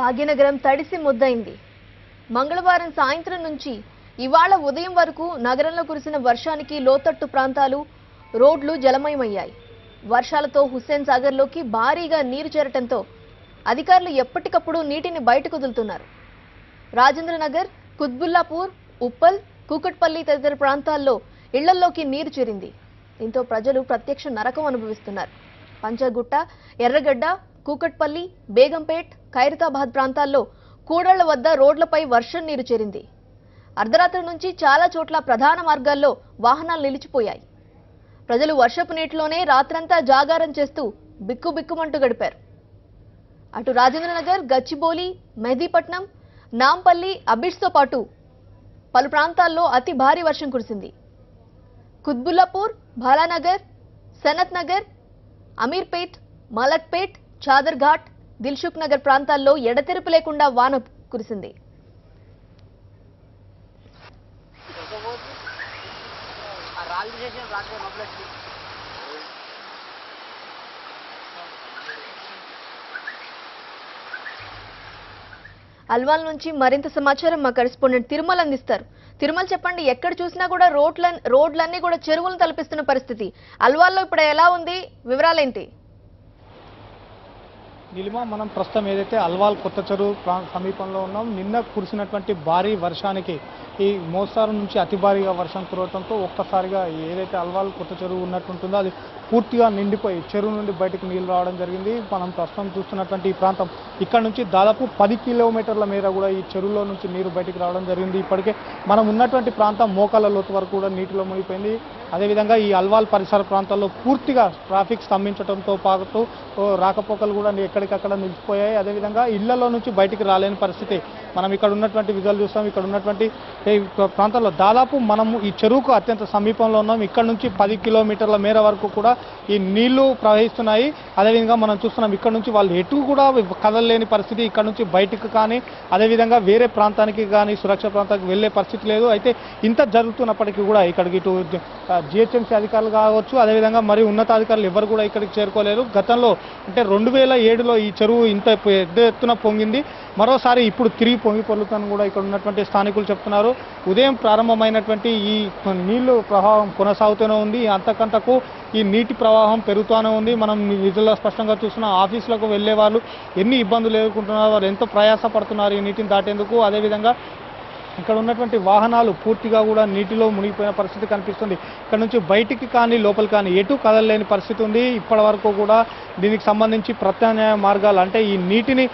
భాగ్యనగరం తడిసి ముద్దయింది. మంగళవారం సాయంత్రం నుంచి ఇవాళ ఉదయం వరకు నగరంలో కురిసిన వర్షానికి లోతట్టు ప్రాంతాలు, రోడ్లు జలమయమయ్యాయి. వర్షాలతో హుస్సేన్ సాగర్లోకి భారీగా నీరు చేరటంతో అధికారులు ఎప్పటికప్పుడు నీటిని బయటకు వదులుతున్నారు. రాజేంద్రనగర్, కుత్బుల్లాపూర్, ఉప్పల్, కూకట్పల్లి తదితర ప్రాంతాల్లో ఇళ్లల్లోకి నీరు చేరింది. దీంతో ప్రజలు ప్రత్యక్ష నరకం అనుభవిస్తున్నారు. పంచగుట్ట, ఎర్రగడ్డ, కూకట్పల్లి, బేగంపేట్, ఖైరతాబాద్ ప్రాంతాల్లో కూడళ్ల వద్ద రోడ్లపై వర్షం నీరు చేరింది. అర్ధరాత్రి నుంచి చాలా చోట్ల ప్రధాన మార్గాల్లో వాహనాలు నిలిచిపోయాయి. ప్రజలు వర్షపు నీటిలోనే రాత్రంతా జాగారం చేస్తూ బిక్కుబిక్కుమంటూ గడిపారు. అటు రాజేంద్రనగర్, గచ్చిబౌలి, మెహదీపట్నం, నాంపల్లి, అబిడ్స్తో పాటు పలు ప్రాంతాల్లో అతి భారీ వర్షం కురిసింది. కుత్బుల్లాపూర్, బాలానగర్, సనత్ నగర్, అమీర్పేట్, మలక్పేట్, చాదర్ఘాట్, దిల్సుఖ్ నగర్ ప్రాంతాల్లో ఎడతెరిపి లేకుండా వాన కురిసింది. అల్వాల్ నుంచి మరింత సమాచారం మా కరెస్పాండెంట్ తిరుమల అందిస్తారు. తిరుమల, చెప్పండి, ఎక్కడ చూసినా కూడా రోడ్లన్నీ కూడా చెరువులను తలపిస్తున్న పరిస్థితి. అల్వాల్లో ఇప్పుడు ఎలా ఉంది, వివరాలేంటి? నీలిమా, మనం ప్రస్తుతం ఏదైతే అల్వాల్ కొత్త చెరువు సమీపంలో ఉన్నాం. నిన్న కురిసినటువంటి భారీ వర్షానికి ఈ మోస్తారు నుంచి అతి భారీగా వర్షం కురవడంతో ఒక్కసారిగా ఏదైతే అల్వాల్ కొత్త చెరువు ఉన్నట్టుంటుందో అది పూర్తిగా నిండిపోయి చెరువు నుండి బయటకు నీళ్లు రావడం జరిగింది. మనం ప్రస్తుతం చూస్తున్నటువంటి ఈ ప్రాంతం ఇక్కడ నుంచి దాదాపు 10 కిలోమీటర్ల మేర కూడా ఈ చెరువులో నుంచి నీరు బయటకు రావడం జరిగింది. ఇప్పటికే మనం ఉన్నటువంటి ప్రాంతం మోకాళ్ళ లోతు వరకు కూడా నీటిలో మునిగిపోయింది. అదేవిధంగా ఈ అల్వాల్ పరిసర ప్రాంతాల్లో పూర్తిగా ట్రాఫిక్ స్తంభించడంతో పాటు రాకపోకలు కూడా ఎక్కడికక్కడ నిలిచిపోయాయి. అదేవిధంగా ఇళ్లలో నుంచి బయటికి రాలేని పరిస్థితి. మనం ఇక్కడ ఉన్నటువంటి విజువల్ చూస్తాం. ఇక్కడ ఉన్నటువంటి ప్రాంతాల్లో దాదాపు మనము ఈ చెరువుకు అత్యంత సమీపంలో ఉన్నాం. ఇక్కడ నుంచి 10 కిలోమీటర్ల మేర వరకు కూడా ఈ నీళ్లు ప్రవహిస్తున్నాయి. అదేవిధంగా మనం చూస్తున్నాం ఇక్కడ నుంచి వాళ్ళు ఎటు కూడా కదలలేని పరిస్థితి. ఇక్కడ నుంచి బయటకు కానీ అదేవిధంగా వేరే ప్రాంతానికి కానీ సురక్ష ప్రాంతానికి వెళ్లే పరిస్థితి లేదు. అయితే ఇంత జరుగుతున్నప్పటికీ కూడా ఇక్కడికి ఇటు జిహెచ్ఎంసీ అధికారులు కావచ్చు, అదేవిధంగా మరి ఉన్నతాధికారులు ఎవరు కూడా ఇక్కడికి చేరుకోలేరు. గతంలో అంటే 2007లో ఈ చెరువు ఇంత పెద్ద ఎత్తున పొంగింది. మరోసారి ఇప్పుడు తిరిగి పొంగి పొర్లుతాను కూడా ఇక్కడ ఉన్నటువంటి స్థానికులు చెప్తున్నారు. ఉదయం ప్రారంభమైనటువంటి ఈ నీళ్లు ప్రవాహం కొనసాగుతూనే ఉంది. అంతకంతకు ఈ నీటి ప్రవాహం పెరుగుతూనే ఉంది. మనం విధుల్లో స్పష్టంగా చూస్తున్నాం. ఆఫీసులకు వెళ్లే వాళ్ళు ఎన్ని ఇబ్బందులు ఎదుర్కొంటున్నారు, వారు ఎంతో ప్రయాసపడుతున్నారు ఈ నీటిని దాటేందుకు. అదేవిధంగా ఇక్కడ ఉన్నటువంటి వాహనాలు పూర్తిగా కూడా నీటిలో మునిగిపోయిన పరిస్థితి కనిపిస్తుంది. ఇక్కడ నుంచి బయటికి కానీ లోపలి కానీ ఎటు కదలలేని పరిస్థితి ఉంది. ఇప్పటి వరకు కూడా దీనికి సంబంధించి ప్రత్యామ్నాయ మార్గాలు అంటే ఈ నీటిని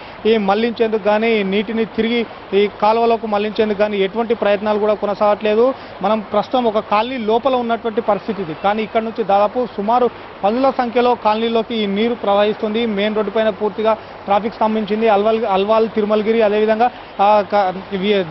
మళ్లించేందుకు కానీ ఈ నీటిని తిరిగి ఈ కాలువలకు మళ్లించేందుకు కానీ ఎటువంటి ప్రయత్నాలు కూడా కొనసాగట్లేదు. మనం ప్రస్తుతం ఒక కాలనీ లోపల ఉన్నటువంటి పరిస్థితి ఇది. కానీ ఇక్కడ నుంచి దాదాపు సుమారు 10ల సంఖ్యలో కాలనీలోకి ఈ నీరు ప్రవహిస్తుంది. మెయిన్ రోడ్డు పైన పూర్తిగా ట్రాఫిక్ స్తంభించింది. అల్వాల్, తిరుమలగిరి, అదేవిధంగా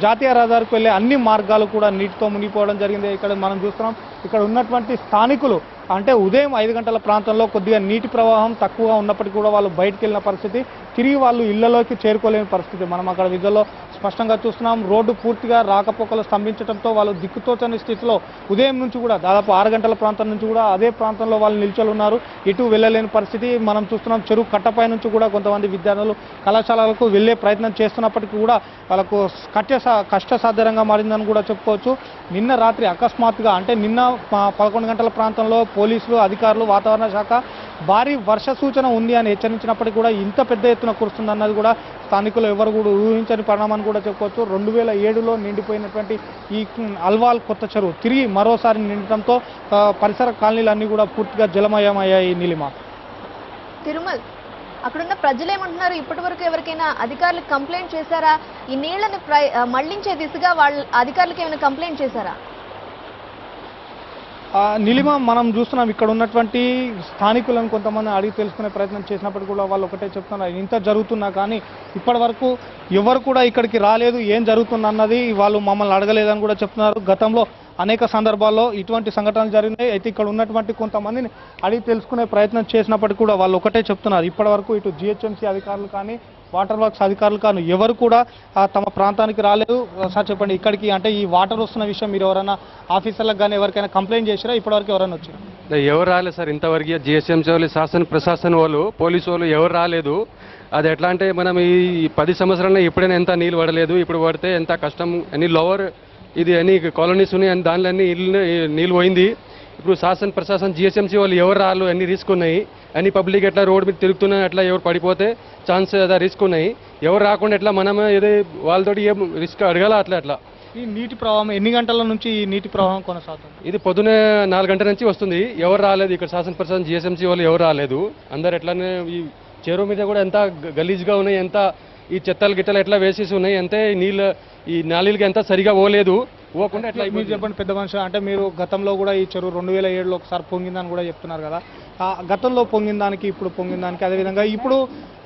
జాతీయ రహదారికి వెళ్ళే అన్ని మార్గాలు కూడా నీటితో మునిగిపోవడం జరిగింది. ఇక్కడ మనం చూస్తున్నాం. ఇక్కడ ఉన్నటువంటి స్థానికులు అంటే ఉదయం 5 గంటల ప్రాంతంలో కొద్దిగా నీటి ప్రవాహం తక్కువగా ఉన్నప్పటికీ కూడా వాళ్ళు బయటకు వెళ్ళిన పరిస్థితి, తిరిగి వాళ్ళు ఇళ్లలోకి చేరుకోలేని పరిస్థితి మనం అక్కడ విజువల్లో స్పష్టంగా చూస్తున్నాం. రోడ్డు పూర్తిగా రాకపోకలు స్తంభించడంతో వాళ్ళు దిక్కుతోచని స్థితిలో ఉదయం నుంచి కూడా దాదాపు 6 గంటల ప్రాంతం నుంచి కూడా అదే ప్రాంతంలో వాళ్ళు నిల్చొని ఉన్నారు. ఇటు వెళ్ళలేని పరిస్థితి మనం చూస్తున్నాం. చెరువు కట్టపై నుంచి కూడా కొంతమంది విద్యార్థులు కళాశాలలకు వెళ్లే ప్రయత్నం చేస్తున్నప్పటికీ కూడా వాళ్ళకు కష్టసాధ్యంగా మారిందని కూడా చెప్పుకోవచ్చు. నిన్న రాత్రి అకస్మాత్తుగా అంటే నిన్న 11 గంటల ప్రాంతంలో పోలీసులు, అధికారులు, వాతావరణ శాఖ భారీ వర్ష సూచన ఉంది అని హెచ్చరించినప్పటికీ కూడా ఇంత పెద్ద ఎత్తున కురుస్తుందన్నది కూడా స్థానికులు ఎవరు కూడా ఊహించని పరిణామాన్ని కూడా చెప్పుకోవచ్చు. 2007లో నిండిపోయినటువంటి ఈ అల్వాల్ కొత్త చెరువు తిరిగి మరోసారి నిండటంతో పరిసర కాలనీలన్నీ కూడా పూర్తిగా జలమయమయ్యాయి. నీలిమ, తిరుమల్, అక్కడున్న ప్రజలు ఏమంటున్నారు? ఇప్పటి వరకు ఎవరికైనా అధికారులకు కంప్లైంట్ చేశారా? ఈ నీళ్లను మళ్లించే దిశగా వాళ్ళ అధికారులకు ఏమైనా కంప్లైంట్ చేశారా? నీలిమ, మనం చూస్తున్నాం ఇక్కడ ఉన్నటువంటి స్థానికులను కొంతమంది అడిగి తెలుసుకునే ప్రయత్నం చేసినప్పటికీ కూడా వాళ్ళు ఒకటే చెప్తున్నారు. ఇంత జరుగుతున్నా కానీ ఇప్పటి వరకు ఎవరు కూడా ఇక్కడికి రాలేదు, ఏం జరుగుతుందన్నది వాళ్ళు మమ్మల్ని అడగలేదని కూడా చెప్తున్నారు. గతంలో అనేక సందర్భాల్లో ఇటువంటి సంఘటనలు జరిగినాయి. అయితే ఇక్కడ ఉన్నటువంటి కొంతమందిని అడిగి తెలుసుకునే ప్రయత్నం చేసినప్పటికీ కూడా వాళ్ళు ఒకటే చెప్తున్నారు. ఇప్పటి వరకు ఇటు జిహెచ్ఎంసీ అధికారులు కానీ వాటర్ వర్క్స్ అధికారులు కానీ ఎవరు కూడా తమ ప్రాంతానికి రాలేదు. సార్ చెప్పండి, ఇక్కడికి అంటే ఈ వాటర్ వస్తున్న విషయం మీరు ఎవరైనా ఆఫీసర్లకు కానీ ఎవరికైనా కంప్లైంట్ చేసిరా? ఇప్పటివరకు ఎవరైనా వచ్చారు? ఎవరు రాలేదు సార్ ఇంతవరకు. జిహెచ్ఎంసీ వాళ్ళు, శాసన ప్రశాసన వాళ్ళు, పోలీసు వాళ్ళు ఎవరు రాలేదు. అది ఎట్లా అంటే మనం ఈ 10 సంవత్సరాల్లో ఎప్పుడైనా ఎంత నీళ్ళు పడలేదు, ఇప్పుడు పడితే ఎంత కష్టం అని లోవర్ ఇది అన్ని కాలనీస్ ఉన్నాయి అని దానిలో అన్ని నీళ్ళు పోయింది. ఇప్పుడు శాసన ప్రశాసన జిహెచ్ఎంసీ వాళ్ళు ఎవరు రాళ్ళు అన్ని రిస్క్ ఉన్నాయి, అన్ని పబ్లిక్ ఎట్లా రోడ్ మీద తిరుగుతున్నా అట్లా ఎవరు పడిపోతే ఛాన్స్ అదా రిస్క్ ఉన్నాయి. ఎవరు రాకుండా ఎట్లా మనం ఏదో వాళ్ళతోటి ఏం రిస్క్ అడగాల అట్లా. ఈ నీటి ప్రవాహం ఎన్ని గంటల నుంచి ఈ నీటి ప్రవాహం కొనసాగుతుంది? ఇది పొద్దునే 4 గంటల నుంచి వస్తుంది. ఎవరు రాలేదు ఇక్కడ శాసన ప్రశాసన జిహెచ్ఎంసీ వాళ్ళు ఎవరు రాలేదు. అందరు ఎట్లానే ఈ చెరువు మీద కూడా ఎంత గలీజ్గా ఉన్నాయి, ఎంత ఈ చెత్తలు గిట్టలు ఎట్లా వేసేసి ఉన్నాయి, అంతే నీళ్ళు ఈ నాళీలకి ఎంత సరిగా పోలేదు. పోకుండా ఎట్లా మీరు చెప్పండి పెద్ద మనిషి, అంటే మీరు గతంలో కూడా ఈ చెరువు 2007లో ఒకసారి పొంగిందని కూడా చెప్తున్నారు కదా. ఆ గతంలో పొంగిన దానికి ఇప్పుడు పొంగిన దానికి అదేవిధంగా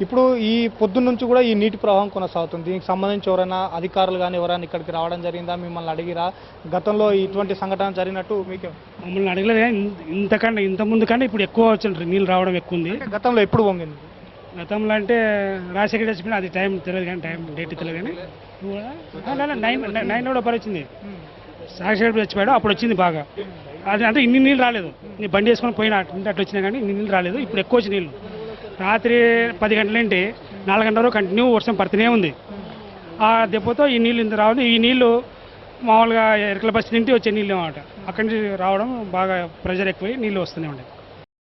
ఇప్పుడు ఈ పొద్దున్న నుంచి కూడా ఈ నీటి ప్రవాహం కొనసాగుతుంది. దీనికి సంబంధించి ఎవరైనా అధికారులు కానీ ఎవరైనా ఇక్కడికి రావడం జరిగిందా, మిమ్మల్ని అడిగిరా గతంలో ఇటువంటి సంఘటన జరిగినట్టు? మీకు మమ్మల్ని అడగలేదు. ఇంత ముందు కన్నా ఇప్పుడు ఎక్కువ వచ్చింది, నీళ్ళు రావడం ఎక్కువ ఉంది. గతంలో ఎప్పుడు పొంగింది? గతంలో అంటే రాజశేఖర్ చచ్చిపోయిన అది టైం తెలియదు కానీ డేట్ తెలియదు కానీ 9 కూడా వచ్చింది. రాజశేఖర్ చచ్చిపోయాడు అప్పుడు వచ్చింది బాగా. అది అంటే ఇన్ని నీళ్ళు రాలేదు. నేను బండి వేసుకొని పోయినా అట్లా వచ్చినా కానీ ఇన్ని నీళ్ళు రాలేదు. ఇప్పుడు ఎక్కువ వచ్చి నీళ్ళు రాత్రి 10 గంటలంటే 4 గంటల వరకు కంటిన్యూ వర్షం పడుతూనే ఉంది. ఆ దెబ్బతో ఈ నీళ్ళు ఇంత రావడం, ఈ నీళ్ళు మామూలుగా ఎరకల బస్సు నుండి వచ్చే నీళ్ళు అన్నమాట. అక్కడి నుంచి రావడం బాగా ప్రెజర్ ఎక్కువై నీళ్ళు వస్తూనే ఉంటాయి.